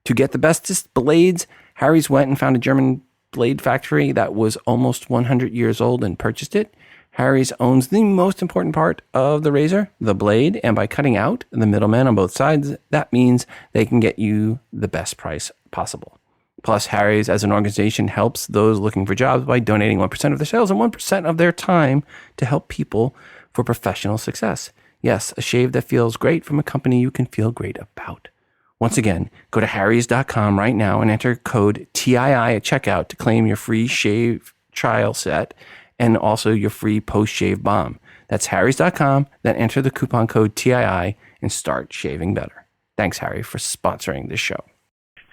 To get the bestest blades, Harry's went and found a German blade factory that was almost 100 years old and purchased it. Harry's owns the most important part of the razor, the blade, and by cutting out the middleman on both sides, that means they can get you the best price possible. Plus, Harry's as an organization helps those looking for jobs by donating 1% of their sales and 1% of their time to help people for professional success. Yes, a shave that feels great from a company you can feel great about. Once again, go to harrys.com right now and enter code TII at checkout to claim your free shave trial set and also your free post-shave balm. That's harrys.com, then enter the coupon code TII and start shaving better. Thanks, Harry, for sponsoring this show.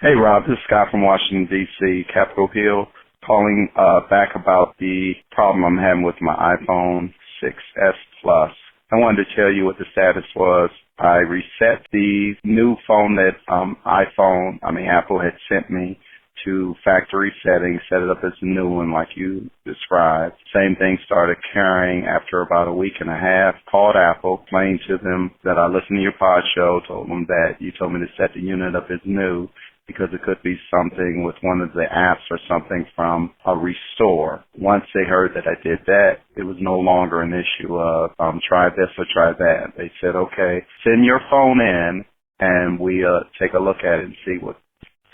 Hey, Rob, this is Scott from Washington, D.C., Capitol Hill, calling back about the problem I'm having with my iPhone 6S Plus. I wanted to tell you what the status was. I reset the new phone that Apple had sent me to factory settings, set it up as a new one like you described. Same thing started carrying after about a week and a half. Called Apple, explained to them that I listened to your pod show, told them that you told me to set the unit up as new because it could be something with one of the apps or something from a restore. Once they heard that I did that, it was no longer an issue of try this or try that. They said, okay, send your phone in and we'll take a look at it and see what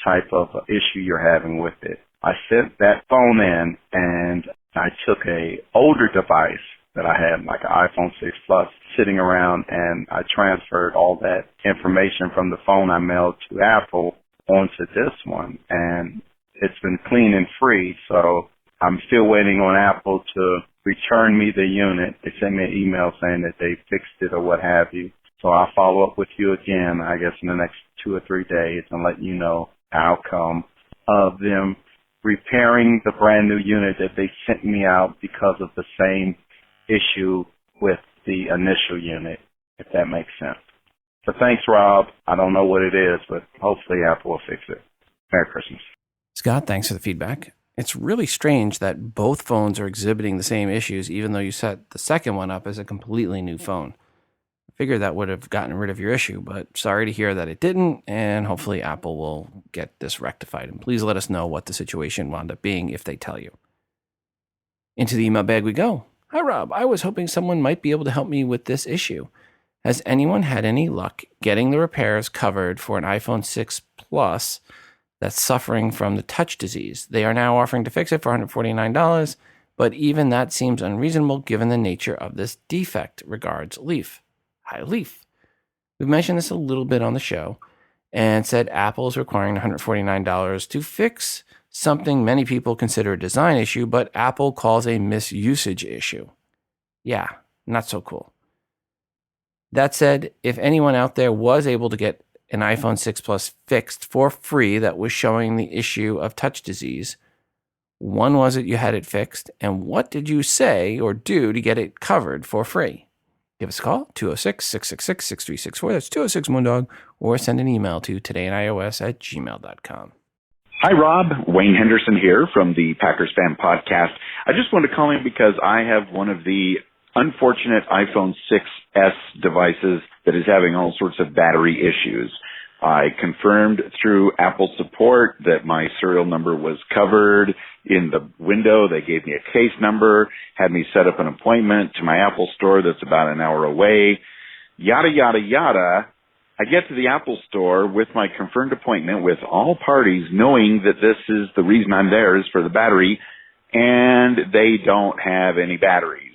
type of issue you're having with it. I sent that phone in and I took a older device that I had, like an iPhone 6 Plus, sitting around, and I transferred all that information from the phone I mailed to Apple onto this one, and it's been clean and free, so I'm still waiting on Apple to return me the unit. They sent me an email saying that they fixed it or what have you. So I'll follow up with you again, I guess, in the next 2 or 3 days and let you know the outcome of them repairing the brand new unit that they sent me out because of the same issue with the initial unit, if that makes sense. So thanks, Rob. I don't know what it is, but hopefully Apple will fix it. Merry Christmas. Scott, thanks for the feedback. It's really strange that both phones are exhibiting the same issues, even though you set the second one up as a completely new phone. I figured that would have gotten rid of your issue, but sorry to hear that it didn't, and hopefully Apple will get this rectified. And please let us know what the situation wound up being if they tell you. Into the email bag we go. Hi, Rob. I was hoping someone might be able to help me with this issue. Has anyone had any luck getting the repairs covered for an iPhone 6 Plus that's suffering from the touch disease? They are now offering to fix it for $149, but even that seems unreasonable given the nature of this defect. Regards, Leaf. Hi, Leaf. We've mentioned this a little bit on the show and said Apple is requiring $149 to fix something many people consider a design issue, but Apple calls a misusage issue. Yeah, not so cool. That said, if anyone out there was able to get an iPhone 6 Plus fixed for free that was showing the issue of touch disease, when was it you had it fixed, and what did you say or do to get it covered for free? Give us a call, 206-666-6364. That's 206-MOONDOG, or send an email to todayios@gmail.com. Hi, Rob. Wayne Henderson here from the Packers Fan Podcast. I just wanted to call in because I have one of the unfortunate iPhone 6S devices that is having all sorts of battery issues. I confirmed through Apple support that my serial number was covered in the window. They gave me a case number, had me set up an appointment to my Apple store that's about an hour away. Yada, yada, yada. I get to the Apple store with my confirmed appointment with all parties knowing that this is the reason I'm there is for the battery, and they don't have any batteries.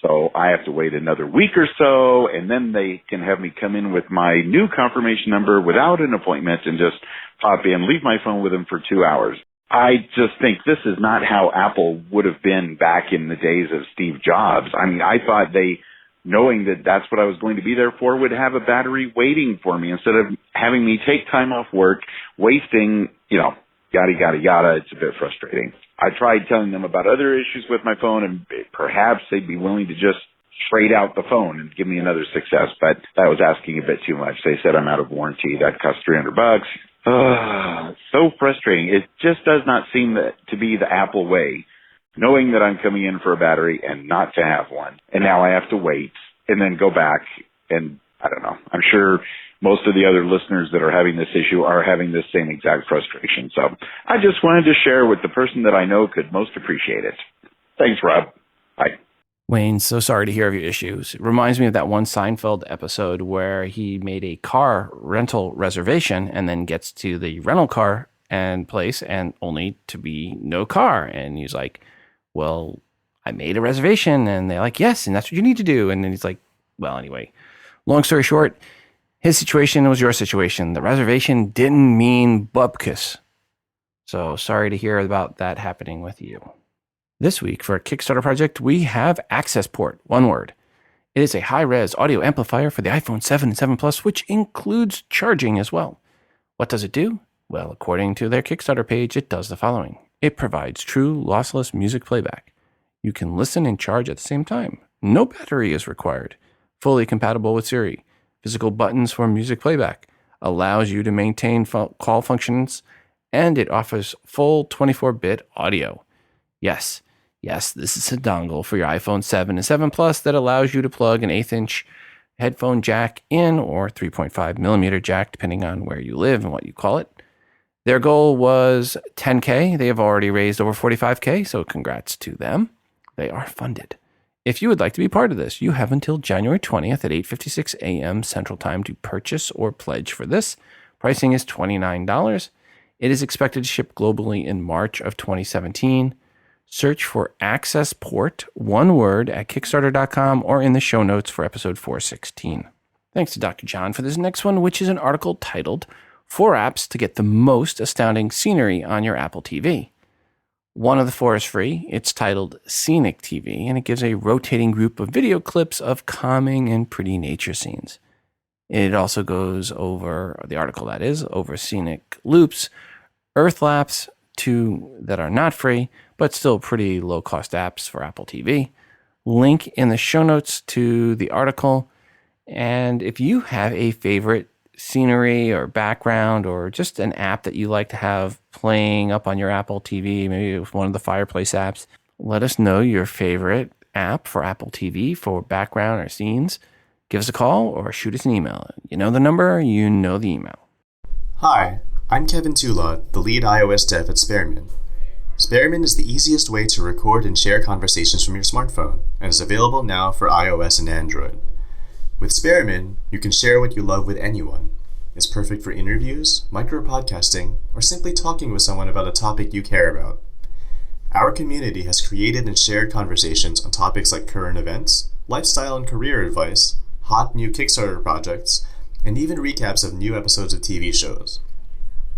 So I have to wait another week or so, and then they can have me come in with my new confirmation number without an appointment and just pop in, leave my phone with them for 2 hours. I just think this is not how Apple would have been back in the days of Steve Jobs. I mean, I thought they, knowing that that's what I was going to be there for, would have a battery waiting for me instead of having me take time off work, wasting, yada, yada, yada. It's a bit frustrating. I tried telling them about other issues with my phone, and perhaps they'd be willing to just trade out the phone and give me another success, but that was asking a bit too much. They said I'm out of warranty. That cost $300. So frustrating. It just does not seem to be the Apple way, knowing that I'm coming in for a battery and not to have one. And now I have to wait and then go back, and I don't know. I'm sure most of the other listeners that are having this issue are having this same exact frustration. So I just wanted to share with the person that I know could most appreciate it. Thanks, Rob. Bye. Wayne, so sorry to hear of your issues. It reminds me of that one Seinfeld episode where he made a car rental reservation and then gets to the rental car and place and only to be no car. And he's like, well, I made a reservation. And they're like, yes, and that's what you need to do. And then he's like, well, anyway, long story short, His situation was your situation. The reservation didn't mean bupkis. So sorry to hear about that happening with you. This week for a Kickstarter project, we have Accessport, one word. It is a high-res audio amplifier for the iPhone 7 and 7 Plus, which includes charging as well. What does it do? Well, according to their Kickstarter page, it does the following. It provides true lossless music playback. You can listen and charge at the same time. No battery is required. Fully compatible with Siri. Physical buttons for music playback. Allows you to maintain call functions. And it offers full 24-bit audio. Yes, this is a dongle for your iPhone 7 and 7 Plus that allows you to plug an 1/8-inch headphone jack in or 3.5mm jack, depending on where you live and what you call it. Their goal was $10K. They have already raised over $45K, so congrats to them. They are funded. If you would like to be part of this, you have until January 20th at 8:56 a.m. Central Time to purchase or pledge for this. Pricing is $29. It is expected to ship globally in March of 2017. Search for Accessport, one word, at Kickstarter.com or in the show notes for episode 416. Thanks to Dr. John for this next one, which is an article titled 4 Apps to Get the Most Astounding Scenery on Your Apple TV. One of the 4 is free. It's titled Scenic TV, and it gives a rotating group of video clips of calming and pretty nature scenes. It also goes over, the article that is, over scenic loops, earth laps, 2 that are not free, but still pretty low-cost apps for Apple TV. Link in the show notes to the article. And if you have a favorite scenery or background or just an app that you like to have playing up on your Apple TV, maybe with one of the fireplace apps, let us know your favorite app for Apple TV for background or scenes. Give us a call or shoot us an email. You know the number, you know the email. Hi, I'm Kevin Tula, the lead iOS dev at SpareMin. SpareMin is the easiest way to record and share conversations from your smartphone and is available now for iOS and Android. With SpareMin, you can share what you love with anyone. It's perfect for interviews, micro-podcasting, or simply talking with someone about a topic you care about. Our community has created and shared conversations on topics like current events, lifestyle and career advice, hot new Kickstarter projects, and even recaps of new episodes of TV shows.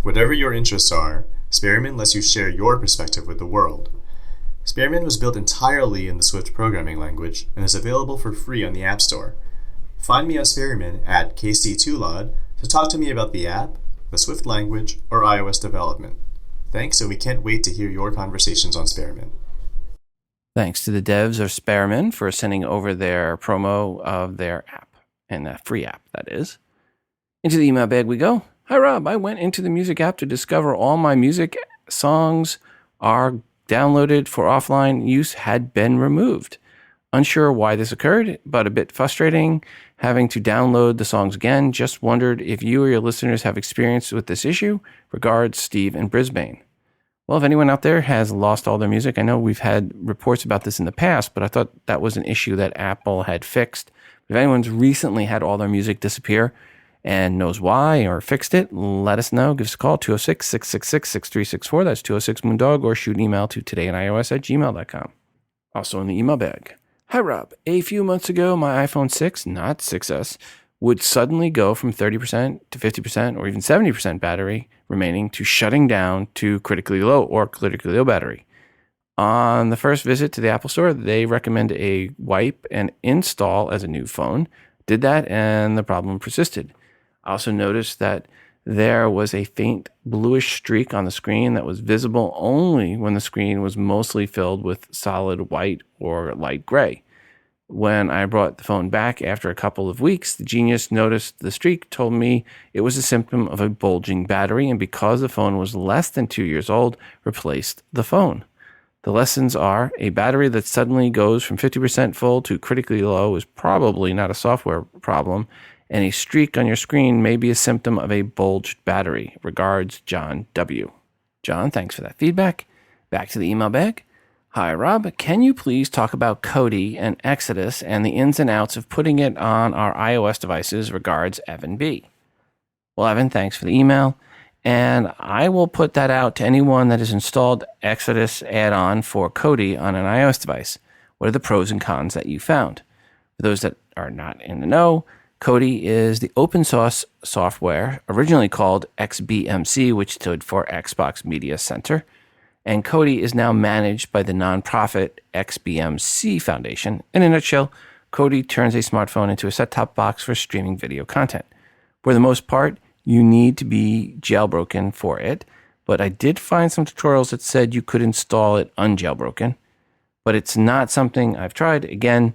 Whatever your interests are, SpareMin lets you share your perspective with the world. SpareMin was built entirely in the Swift programming language and is available for free on the App Store. Find me on SpareMin at KC2Lod to talk to me about the app, the Swift language, or iOS development. Thanks, and we can't wait to hear your conversations on SpareMin. Thanks to the devs of SpareMin for sending over their promo of their app, and a free app, that is. Into the email bag we go. Hi, Rob. I went into the music app to discover all my music songs are downloaded for offline use had been removed. Unsure why this occurred, but a bit frustrating having to download the songs again. Just wondered if you or your listeners have experience with this issue. Regards, Steve in Brisbane. Well, if anyone out there has lost all their music, I know we've had reports about this in the past, but I thought that was an issue that Apple had fixed. If anyone's recently had all their music disappear and knows why or fixed it, let us know. Give us a call, 206-666-6364. That's 206-Moondog, or shoot an email to todayinis@gmail.com. Also in the email bag. Hi, Rob. A few months ago, my iPhone 6, not 6S, would suddenly go from 30% to 50% or even 70% battery remaining to shutting down to critically low or critically low battery. On the first visit to the Apple Store, they recommend a wipe and install as a new phone. Did that, and the problem persisted. I also noticed that there was a faint bluish streak on the screen that was visible only when the screen was mostly filled with solid white or light gray. When I brought the phone back after a couple of weeks, the genius noticed the streak, told me it was a symptom of a bulging battery, and because the phone was less than 2 years old, replaced the phone. The lessons are a battery that suddenly goes from 50% full to critically low is probably not a software problem, and a streak on your screen may be a symptom of a bulged battery. Regards, John W. John, thanks for that feedback. Back to the email bag. Hi, Rob. Can you please talk about Kodi and Exodus and the ins and outs of putting it on our iOS devices? Regards, Evan B. Well, Evan, thanks for the email. And I will put that out to anyone that has installed Exodus add-on for Kodi on an iOS device. What are the pros and cons that you found? For those that are not in the know, Kodi is the open source software originally called XBMC, which stood for Xbox Media Center. And Kodi is now managed by the nonprofit XBMC Foundation. In a nutshell, Kodi turns a smartphone into a set-top box for streaming video content. For the most part, you need to be jailbroken for it, but I did find some tutorials that said you could install it unjailbroken. But it's not something I've tried. Again,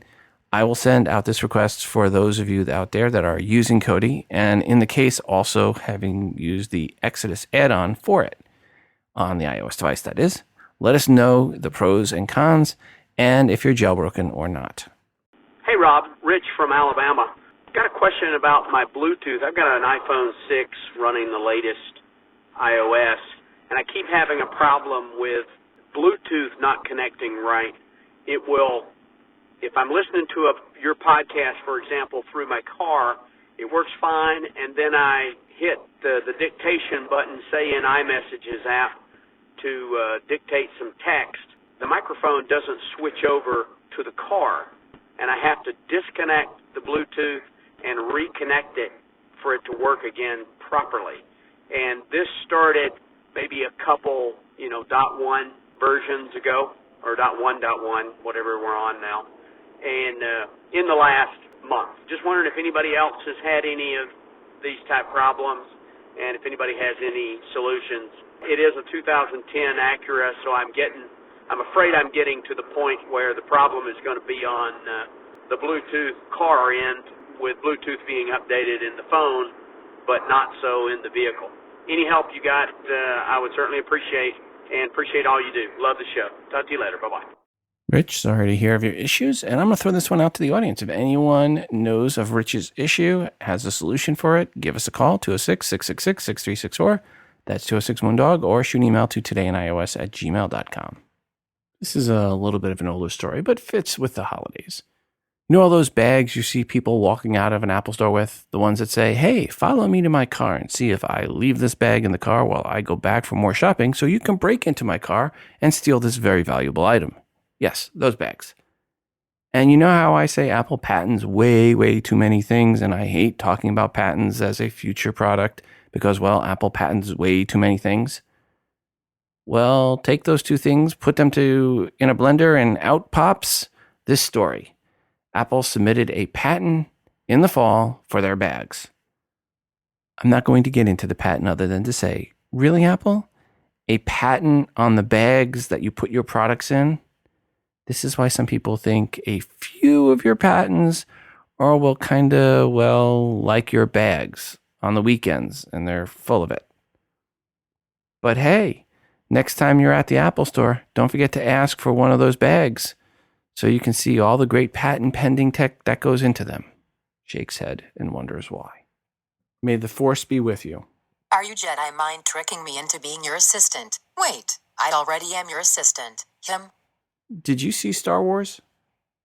I will send out this request for those of you out there that are using Kodi, and in the case also having used the Exodus add-on for it on the iOS device, that is. Let us know the pros and cons, and if you're jailbroken or not. Hey Rob, Rich from Alabama. Got a question about my Bluetooth. I've got an iPhone 6 running the latest iOS, and I keep having a problem with Bluetooth not connecting right. It will, if I'm listening to your podcast, for example, through my car, it works fine, and then I hit the dictation button, say in iMessages app, to dictate some text. The microphone doesn't switch over to the car, and I have to disconnect the Bluetooth and reconnect it for it to work again properly. And this started maybe a couple, .1 versions ago, or .1.1, whatever we're on now, and in the last month. Just wondering if anybody else has had any of these type problems, and if anybody has any solutions. It is a 2010 Acura, so I'm afraid I'm getting to the point where the problem is going to be on the Bluetooth car end, with Bluetooth being updated in the phone, but not so in the vehicle. Any help you got, I would certainly appreciate, and appreciate all you do. Love the show. Talk to you later. Bye-bye. Rich, sorry to hear of your issues, and I'm going to throw this one out to the audience. If anyone knows of Rich's issue, has a solution for it, give us a call, 206-666-6364. That's 206-MOON-DOG, or shoot an email to todayinios@gmail.com. This is a little bit of an older story, but fits with the holidays. You know all those bags you see people walking out of an Apple store with? The ones that say, hey, follow me to my car and see if I leave this bag in the car while I go back for more shopping so you can break into my car and steal this very valuable item. Yes, those bags. And you know how I say Apple patents way, way too many things, and I hate talking about patents as a future product because, well, Apple patents way too many things? Well, take those two things, put them in a blender, and out pops this story. Apple submitted a patent in the fall for their bags. I'm not going to get into the patent other than to say, really, Apple? A patent on the bags that you put your products in? This is why some people think a few of your patents are, like your bags on the weekends, and they're full of it. But hey, next time you're at the Apple store, don't forget to ask for one of those bags, so you can see all the great patent pending tech that goes into them. Shakes head and wonders why. May the Force be with you. Are you Jedi mind tricking me into being your assistant? Wait, I already am your assistant. Did you see Star Wars?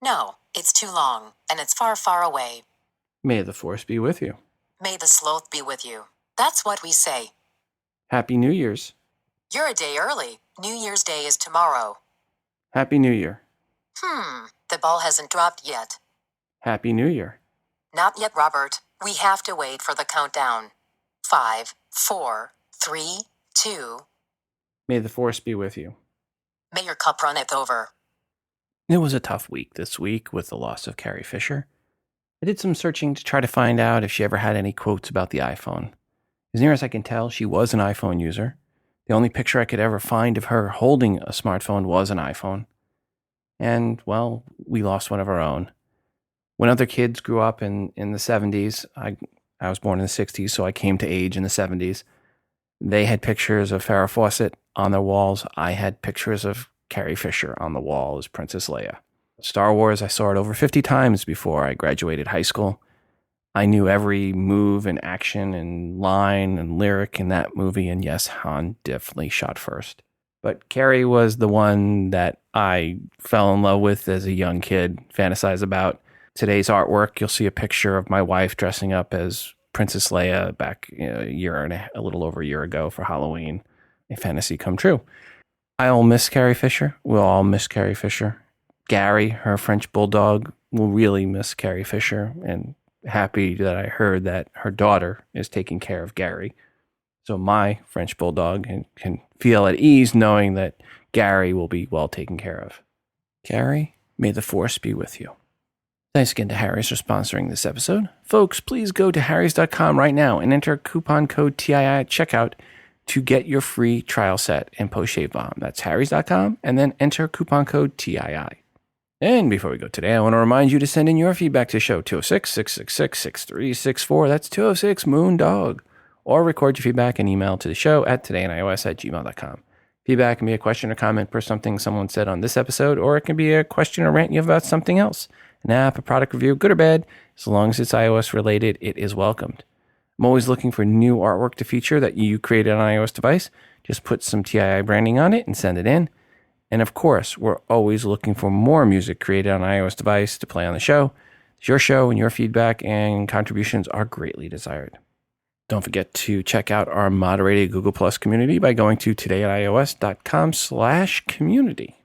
No, it's too long, and it's far, far away. May the Force be with you. May the sloth be with you. That's what we say. Happy New Year's. You're a day early. New Year's Day is tomorrow. Happy New Year. The ball hasn't dropped yet. Happy New Year. Not yet, Robert. We have to wait for the countdown. 5, 4, 3, 2. May the Force be with you. May your cup runneth over. It was a tough week this week with the loss of Carrie Fisher. I did some searching to try to find out if she ever had any quotes about the iPhone. As near as I can tell, she was an iPhone user. The only picture I could ever find of her holding a smartphone was an iPhone. And, well, we lost one of our own. When other kids grew up in the 70s, I was born in the 60s, so I came to age in the 70s. They had pictures of Farrah Fawcett on their walls. I had pictures of Carrie Fisher on the wall as Princess Leia. Star Wars, I saw it over 50 times before I graduated high school. I knew every move and action and line and lyric in that movie, and yes, Han definitely shot first. But Carrie was the one that I fell in love with as a young kid, fantasized about. Today's artwork, you'll see a picture of my wife dressing up as Princess Leia back a little over a year ago for Halloween. A fantasy come true. I'll miss Carrie Fisher. We'll all miss Carrie Fisher. Gary, her French bulldog, will really miss Carrie Fisher. And happy that I heard that her daughter is taking care of Gary. So my French Bulldog can feel at ease knowing that Gary will be well taken care of. Gary, may the force be with you. Thanks again to Harry's for sponsoring this episode. Folks, please go to harrys.com right now and enter coupon code TII at checkout to get your free trial set and post-shave balm. That's harrys.com and then enter coupon code TII. And before we go today, I want to remind you to send in your feedback to the show, 206-666-6364. That's 206-MOON-DOG. Or record your feedback and email to the show at todayandios@gmail.com. Feedback can be a question or comment per something someone said on this episode, or it can be a question or rant you have about something else. An app, a product review, good or bad, as long as it's iOS related, it is welcomed. I'm always looking for new artwork to feature that you created on an iOS device. Just put some TII branding on it and send it in. And of course, we're always looking for more music created on an iOS device to play on the show. It's your show, and your feedback and contributions are greatly desired. Don't forget to check out our moderated Google Plus community by going to todayatios.com/community.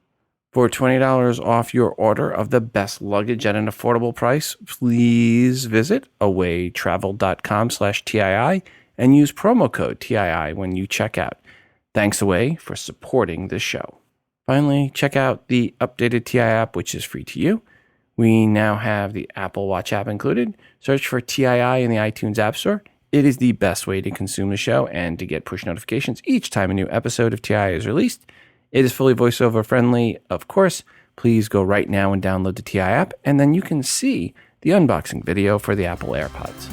For $20 off your order of the best luggage at an affordable price, please visit awaytravel.com/TII and use promo code TII when you check out. Thanks Away for supporting this show. Finally, check out the updated TII app, which is free to you. We now have the Apple Watch app included. Search for TII in the iTunes App Store. It is the best way to consume the show and to get push notifications each time a new episode of TII is released. It is fully voiceover friendly, of course. Please go right now and download the TI app, and then you can see the unboxing video for the Apple AirPods.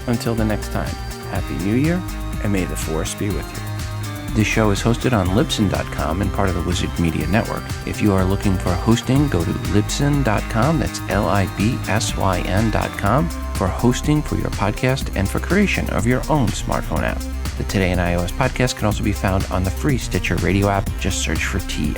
Until the next time, Happy New Year, and may the force be with you. This show is hosted on Libsyn.com and part of the Wizard Media Network. If you are looking for hosting, go to Libsyn.com, that's Libsyn.com, for hosting for your podcast and for creation of your own smartphone app. The Today in iOS podcast can also be found on the free Stitcher radio app. Just search for TII.